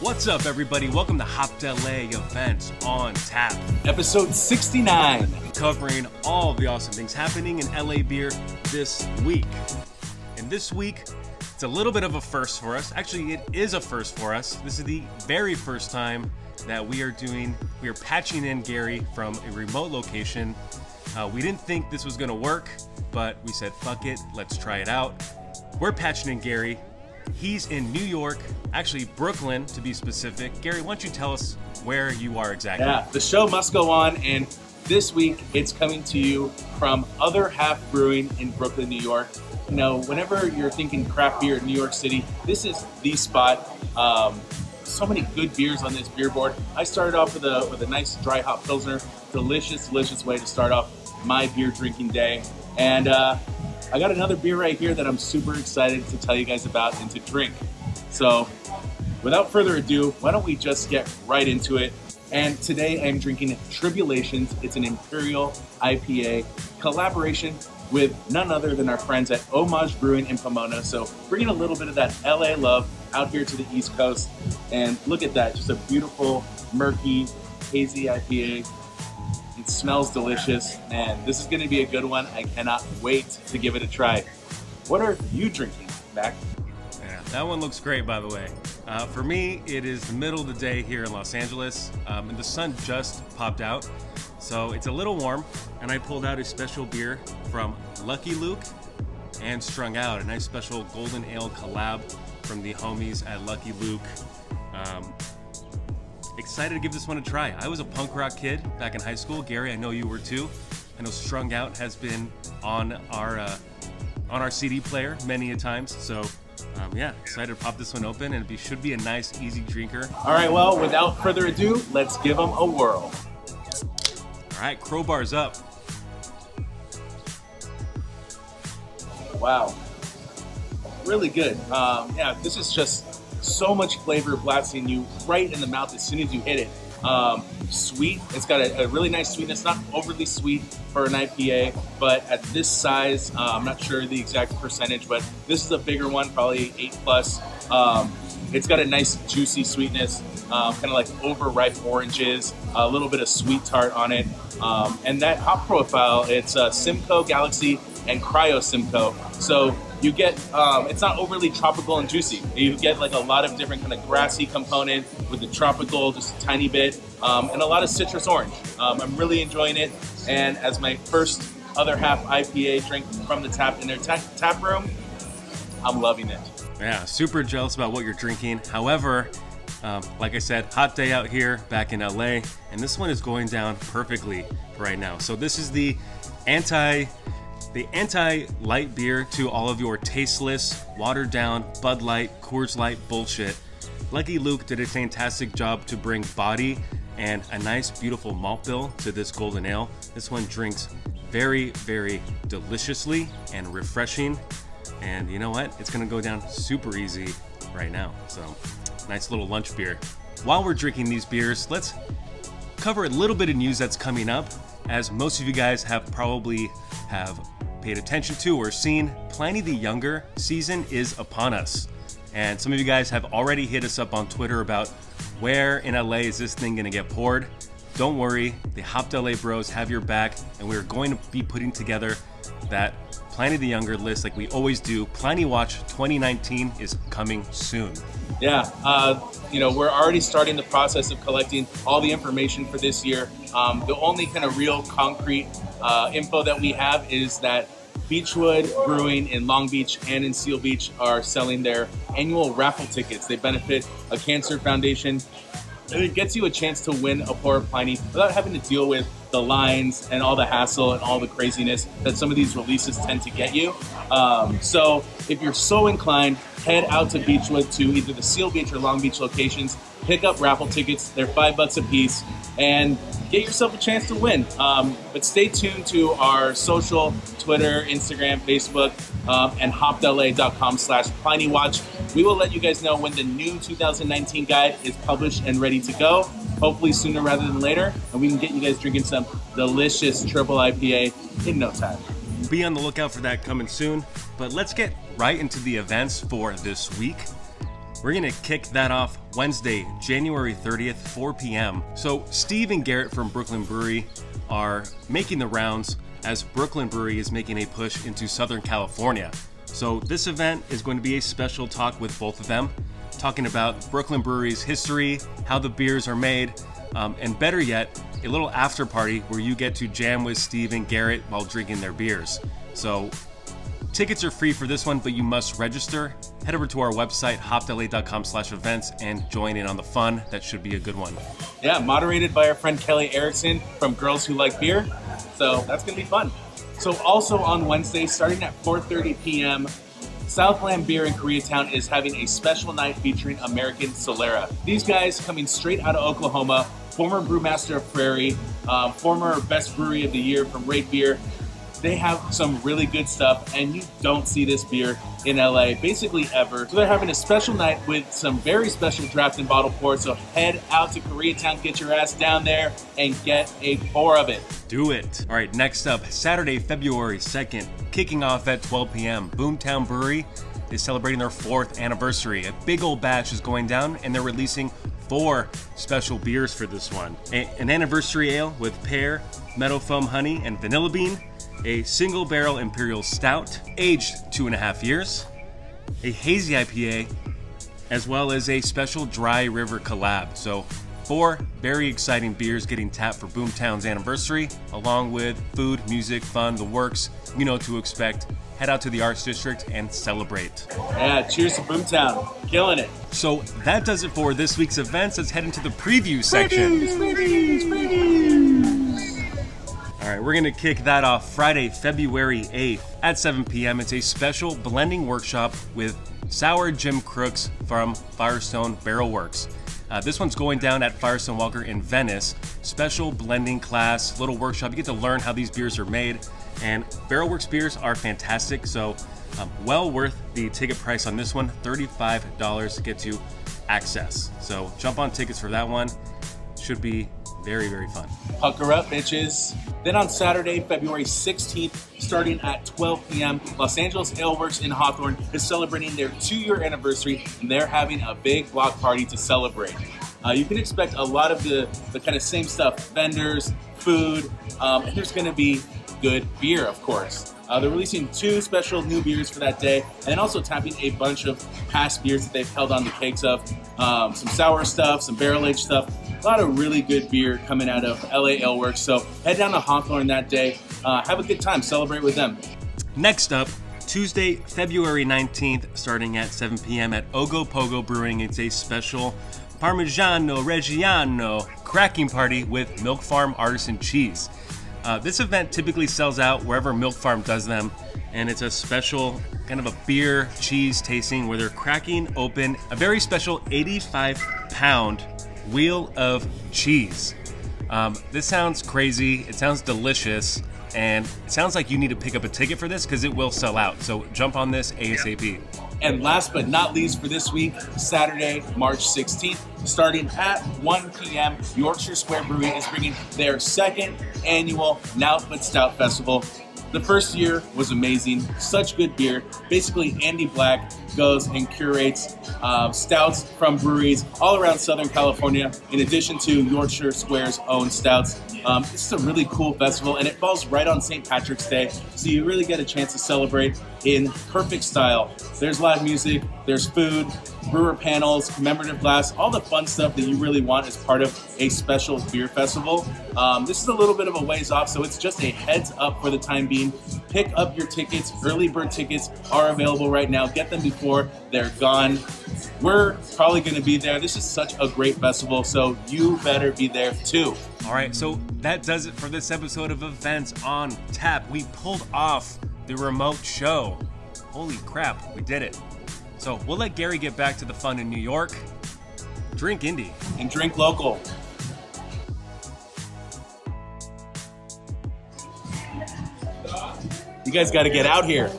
What's up, everybody? Welcome to Palmdale Events on Tap. Episode 69. Covering all the awesome things happening in LA beer this week. And this week, it's a little bit of a first for us. Actually, it is a first for us. This is the very first time that we are patching in Gary from a remote location. We didn't think this was gonna work, but we said, fuck it, let's try it out. We're patching in Gary. He's in New York, actually Brooklyn to be specific. Gary, why don't you tell us where you are exactly? Yeah, the show must go on, and this week it's coming to you from Other Half Brewing in Brooklyn, New York. You know, whenever you're thinking craft beer in New York City, this is the spot. So many good beers on this beer board. I started off with a nice dry hop pilsner. Delicious, delicious way to start off my beer drinking day. And I got another beer right here that I'm super excited to tell you guys about and to drink. So without further ado, why don't we just get right into it. And today I'm drinking Tribulations. It's an Imperial IPA collaboration with none other than our friends at Homage Brewing in Pomona. So bringing a little bit of that LA love out here to the East Coast. And look at that, just a beautiful, murky, hazy IPA. It smells delicious, and this is gonna be a good one. I cannot wait to give it a try. What are you drinking, Mac? Yeah, that one looks great, by the way. For me, it is the middle of the day here in Los Angeles, and the sun just popped out, so it's a little warm, and I pulled out a special beer from Lucky Luke and Strung Out, a nice special golden ale collab from the homies at Lucky Luke. Excited to give this one a try. I was a punk rock kid back in high school. Gary, I know you were too. I know Strung Out has been on our CD player many a times. So yeah, excited to pop this one open, and it should be a nice, easy drinker. All right, well, without further ado, let's give them a whirl. All right, crowbars up. Wow, really good. Yeah, this is just so much flavor blasting you right in the mouth as soon as you hit it. Sweet, it's got a really nice sweetness, not overly sweet for an IPA, but at this size, I'm not sure the exact percentage, but this is a bigger one, probably 8+. It's got a nice juicy sweetness, kind of like overripe oranges, a little bit of sweet tart on it. And that hop profile, it's Simcoe Galaxy and Cryo Simcoe. So you get, it's not overly tropical and juicy. You get like a lot of different kind of grassy component with the tropical, just a tiny bit, and a lot of citrus orange. I'm really enjoying it. And as my first Other Half IPA drink from the tap in their tap room, I'm loving it. Yeah, super jealous about what you're drinking. However, like I said, hot day out here back in LA, and this one is going down perfectly right now. So this is the anti-light beer to all of your tasteless, watered down Bud Light, Coors Light bullshit. Lucky Luke did a fantastic job to bring body and a nice, beautiful malt bill to this golden ale. This one drinks very, very deliciously and refreshing. And you know what? It's gonna go down super easy right now. So, nice little lunch beer. While we're drinking these beers, let's cover a little bit of news that's coming up. As most of you guys probably have paid attention to or seen, Pliny the Younger season is upon us. And some of you guys have already hit us up on Twitter about where in LA is this thing gonna get poured. Don't worry, the Palmdale bros have your back, and we're going to be putting together that Pliny the Younger list like we always do. Pliny Watch 2019 is coming soon. Yeah, you know, we're already starting the process of collecting all the information for this year. The only kind of real concrete info that we have is that Beechwood Brewing in Long Beach and in Seal Beach are selling their annual raffle tickets. They benefit a cancer foundation, and it gets you a chance to win a pour of Pliny without having to deal with the lines and all the hassle and all the craziness that some of these releases tend to get you. So if you're so inclined, head out to Beechwood to either the Seal Beach or Long Beach locations, pick up raffle tickets. They're $5 a piece, and get yourself a chance to win. But stay tuned to our social, Twitter, Instagram, Facebook, and hopdela.com/PlinyWatch. We will let you guys know when the new 2019 guide is published and ready to go. Hopefully sooner rather than later, and we can get you guys drinking some delicious triple IPA in no time. Be on the lookout for that coming soon, but let's get right into the events for this week. We're gonna kick that off Wednesday, January 30th, 4 p.m. So Steve and Garrett from Brooklyn Brewery are making the rounds as Brooklyn Brewery is making a push into Southern California. So this event is going to be a special talk with both of them, talking about Brooklyn Brewery's history, how the beers are made, and better yet, a little after party where you get to jam with Steve and Garrett while drinking their beers. So tickets are free for this one, but you must register. Head over to our website, hoppedla.com/events, and join in on the fun. That should be a good one. Yeah, moderated by our friend Kelly Erickson from Girls Who Like Beer. So that's gonna be fun. So also on Wednesday, starting at 4:30 p.m., Southland Beer in Koreatown is having a special night featuring American Solera. These guys coming straight out of Oklahoma, former brewmaster of Prairie, former best brewery of the year from Rate Beer. They have some really good stuff, and you don't see this beer in LA basically ever. So they're having a special night with some very special draft and bottle pours. So head out to Koreatown, get your ass down there, and get a pour of it. Do it. All right, next up, Saturday, February 2nd, kicking off at 12 p.m. Boomtown Brewery is celebrating their 4th anniversary. A big old bash is going down, and they're releasing 4 special beers for this one. An anniversary ale with pear, meadow foam honey, and vanilla bean. A single barrel imperial stout, aged 2.5 years, a hazy IPA, as well as a special dry river collab. So 4 very exciting beers getting tapped for Boomtown's anniversary, along with food, music, fun, the works. You know what to expect. Head out to the Arts District and celebrate. Yeah, cheers to Boomtown. Killing it. So that does it for this week's events. Let's head into the preview section. Previews. All right, we're gonna kick that off Friday, February 8th at 7 p.m. It's a special blending workshop with Sour Jim Crooks from Firestone Barrel Works. This one's going down at Firestone Walker in Venice. Special blending class, little workshop. You get to learn how these beers are made. And Barrel Works beers are fantastic, so well worth the ticket price on this one. $35 to get you access. So jump on tickets for that one. Should be very, very fun. Pucker up, bitches. Then on Saturday, February 16th, starting at 12 p.m., Los Angeles Ale Works in Hawthorne is celebrating their 2-year anniversary, and they're having a big block party to celebrate. You can expect a lot of the kind of same stuff, vendors, food, and there's gonna be good beer, of course. They're releasing 2 special new beers for that day, and also tapping a bunch of past beers that they've held on the cakes of. Some sour stuff, some barrel-aged stuff. A lot of really good beer coming out of LA Ale Works. So head down to Hawthorne that day. Have a good time. Celebrate with them. Next up, Tuesday, February 19th, starting at 7 p.m. at Ogopogo Brewing. It's a special Parmigiano Reggiano cracking party with Milk Farm artisan cheese. This event typically sells out wherever Milk Farm does them, and it's a special kind of a beer cheese tasting where they're cracking open a very special 85-pound wheel of cheese. This sounds crazy, it sounds delicious, and it sounds like you need to pick up a ticket for this because it will sell out. So jump on this ASAP. And last but not least for this week, Saturday, March 16th, starting at 1 p.m., Yorkshire Square Brewery is bringing their 2nd annual Nout But Stout Festival. The first year was amazing, such good beer. Basically, Andy Black goes and curates stouts from breweries all around Southern California, in addition to Yorkshire Square's own stouts. This is a really cool festival, and it falls right on St. Patrick's Day, so you really get a chance to celebrate in perfect style. There's live music, there's food, brewer panels, commemorative glass, all the fun stuff that you really want as part of a special beer festival. This is a little bit of a ways off, so it's just a heads up for the time being. Pick up your tickets. Early bird tickets are available right now. Get them before they're gone. We're probably going to be there. This is such a great festival, so you better be there too. All right, so that does it for this episode of Events on Tap. We pulled off the remote show. Holy crap, we did it. So we'll let Gary get back to the fun in New York. Drink indie. And drink local. You guys got to get out here.